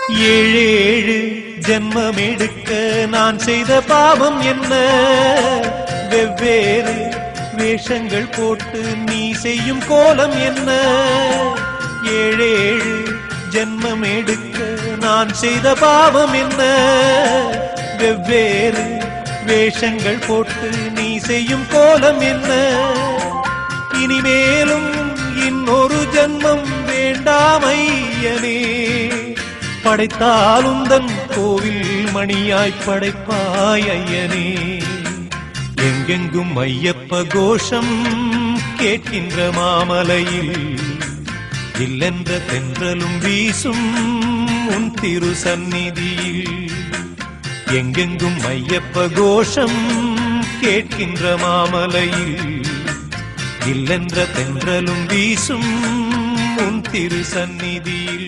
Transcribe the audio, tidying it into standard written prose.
ஏழேழு ஜென்மம் எடுக்க நான் செய்த பாவம் என்ன? வெவ்வேறு வேஷங்கள் போட்டு நீ செய்யும் கோலம் என்ன? ஏழேழு ஜென்மம் எடுக்க நான் செய்த பாவம் என்ன? வெவ்வேறு வேஷங்கள் போட்டு நீ செய்யும் கோலம் என்ன? இனிமேலும் இன்னொரு ஜென்மம் வேண்டாம் ஐயனே. படைத்தால் உந்தன் கோவில் மணியாய் படைப்பாய் ஐயனே. எங்கெங்கும் ஐயப்ப கோஷம் கேட்கின்ற மாமலையில் இல்லென்ற தென்றலும் வீசும் உன் திரு சந்நிதியில். எங்கெங்கும் ஐயப்ப கோஷம் கேட்கின்ற மாமலையில் இல்லென்ற தென்றலும் வீசும் உன் திரு சந்நிதியில்.